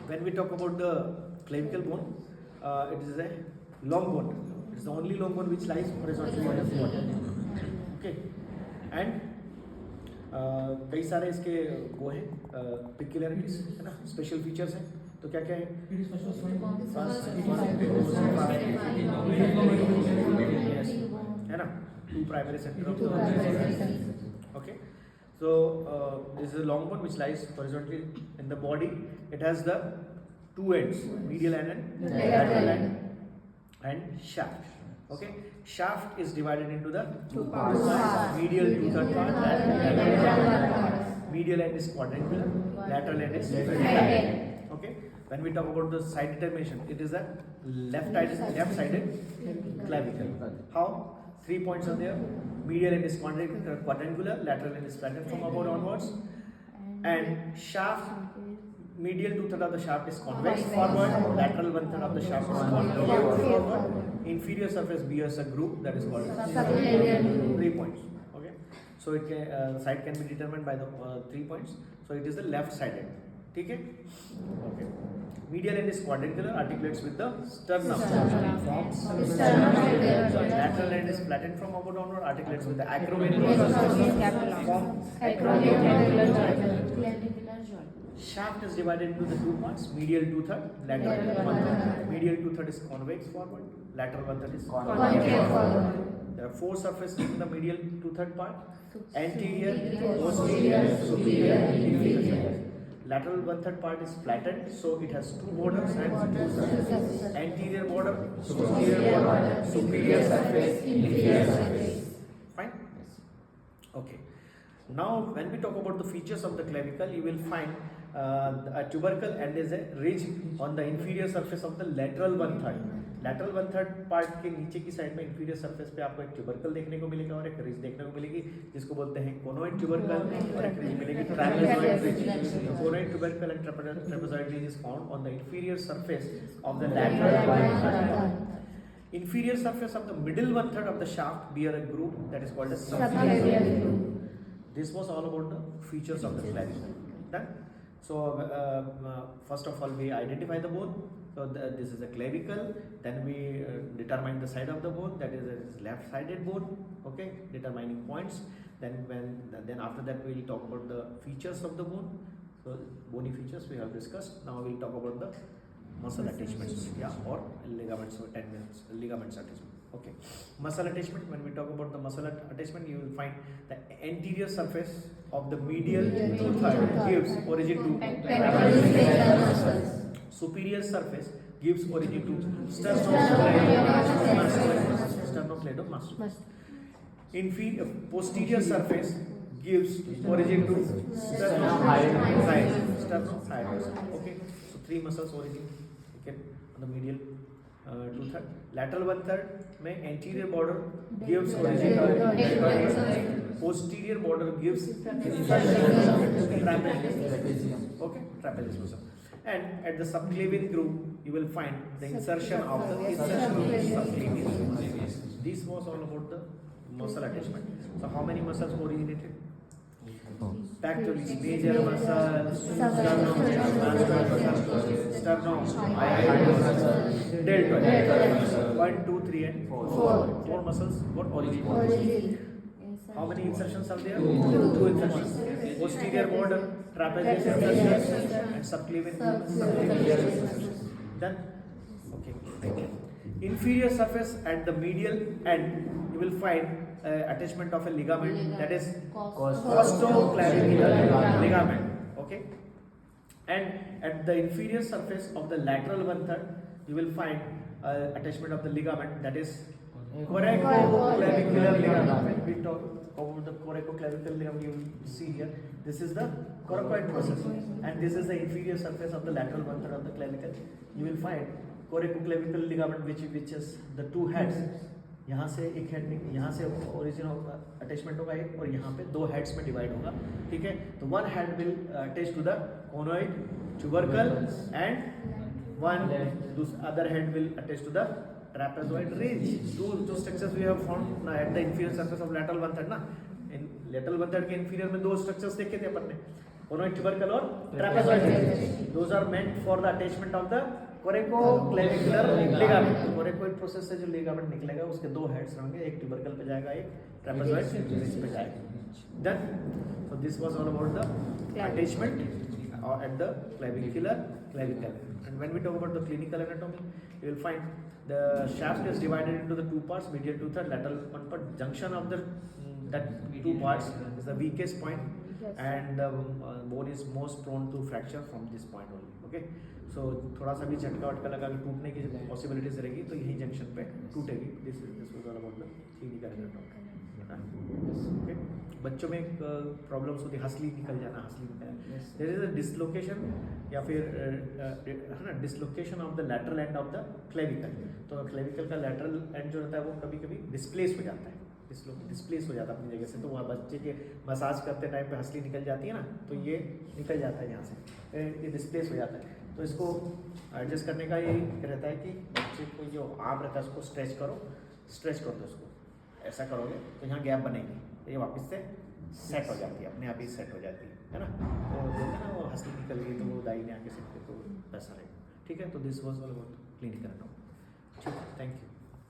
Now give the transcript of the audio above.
when we talk about the clavicle bone, it is a long bone. It is the only long bone which lies horizontally on the body. Okay, and कई सारे इसके वो है peculiarities है ना, special features हैं. तो क्या क्या है? Yes, है ना, two primary center of the. Okay, so this is a long bone which lies horizontally in the body. It has the two ends, medial end and lateral end, and shaft. Okay, shaft is divided into the two parts, medial two-third part and lateral part. Medial end is quadrangular, lateral end is triangular. Okay, when we talk about the side determination, it is a left-sided clavicle. How? 3 points are there. Medial end is quadrangular, lateral end is flattened from above onwards, and shaft, medial two-third of the shaft is convex forward, lateral one-third of the shaft is concave forward. Inferior surface bears a groove that is called 3 points. Okay, so it can, side can be determined by the 3 points. So it is the left-sided. Okay. Okay. Medial end is quadrangular, articulates with the sternum. Forms lateral end is flattened from upward downward, articulates with the acromion. Form shaft is divided into the two parts, medial two-third, lateral one-third. Medial two-third is convex forward, lateral one-third is concave forward. There are four surfaces in the medial two-third part: anterior, posterior, superior, inferior. Lateral one-third part is flattened, so it has two borders and two surfaces. Anterior border, posterior border, superior surface, inferior surface. Fine? Okay. Now, when we talk about the features of the clavicle, you will find a tubercle and there is a ridge on the inferior surface of the lateral one-third. Lateral one-third part के नीचे की side में inferior surface पे आपको एक tubercle देखने को मिलेगा और एक ridge देखने को मिलेगी, जिसको बोलते हैं conoid tubercle, और एक ridge मिलेगी trapezoid ridge. Conoid tubercle and trapezoid ridge is found on the inferior surface of the lateral one-third. Inferior surface of the middle one-third of the shaft bear a groove that is called a subclavian groove. This was all about the features of the clavicle. Done. So first of all, we identify the bone. So this is a clavicle. Then we determine the side of the bone. That is left-sided bone. Okay, determining points. Then after that we will talk about the features of the bone. So bony features we have discussed. Now we will talk about the muscle attachments, or ligaments or tendons, ligaments attachment. Okay, muscle attachment. When we talk about the muscle attachment, you will find the anterior surface of the medial two-third gives origin to muscles. Superior surface gives origin to sternocleidomastoid. Inferior posterior surface gives origin to sternocleidomastoid. Okay, so three muscles origin. Okay, on the medial two-third. Lateral one-third में anterior border gives origin to deltoid. Posterior border gives trapezium. Okay, trapezius muscle. And at the subclavian groove, you will find the insertion of the subclavian. This was all about the muscle attachment. So how many muscles originated? Pectoralis, major muscles, sternum, deltoid. 1, 2, 3 and 4. 4 muscles got origin. How many insertions are there? 2 insertions. Posterior border, trapezius insertions and subclavian. Done? Okay. Inferior surface at the medial end, you will find attachment of a ligament, that is costoclavicular ligament. Okay, and at the inferior surface of the lateral one-third, you will find attachment of the ligament, that is coracoclavicular ligament. When we talk about the coracoclavicular ligament, you will see here, this is the coracoid process, and this is the inferior surface of the lateral one-third of the clavicle. You will find coracoclavicular ligament, which is the two heads. यहाँ से एक head, यहाँ से origin attachment होगा एक, और यहाँ पे दो हेड्स में डिवाइड होगा. ठीक है, तो one head will attach to the conoid tubercle and one other head will attach to the trapezoid ridge. Two structures we have found at the inferior surface of lateral one-third ना. In lateral one-third के inferior में दो structures देखे थे अपन ने. Conoid tubercle और trapezoid, those are meant for the attachment of the coraco-clavicular ligament. तो coracoid process से जो ligament निकलेगा उसके दो heads होंगे, एक tubercle पे जाएगा, एक trapezoid bridge पे जाएगा. Done. So this was all about the attachment at the clavicle. And when we talk about the clinical anatomy, you will find the shaft is divided into the two parts, medial two-third, lateral one-third. Junction of the that two parts is the weakest point, and the bone is most prone to fracture from this point only. Okay, so थोड़ा सा भी झटका वटका लगा के टूटने की possibilities रहेगी तो यही जंक्शन पे टूटेगी. This was all about the clinical anatomy. Okay, बच्चों में एक प्रॉब्लम्स होती है, हंसली निकल जाना. देयर इज अ डिसलोकेशन या फिर है ना, dislocation of the lateral end of the clavicle. तो क्लेविकल का लैटरल एंड जो रहता है वो कभी कभी डिस्प्लेस हो जाता है, डिस्प्लेस हो जाता है अपनी जगह से. तो वहाँ बच्चे के मसाज करते टाइम पे हंसली निकल जाती है ना, तो ये निकल जाता है यहाँ से, ये डिस्प्लेस हो जाता है. तो इसको एडजस्ट करने का यही रहता है कि बच्चे को जो आर्म रहता है उसको स्ट्रेच करो दो उसको. ऐसा करोगे तो यहाँ गैप बनेगी, तो ये वापस से सेट हो जाती है, अपने आप ही सेट हो जाती है ना. तो बोलते हैं ना वो हंसली निकल गई तो वो दाई ने आके सेट तो वैसा रहेगा. ठीक है, तो this was all about clinical anatomy. ठीक है, थैंक यू.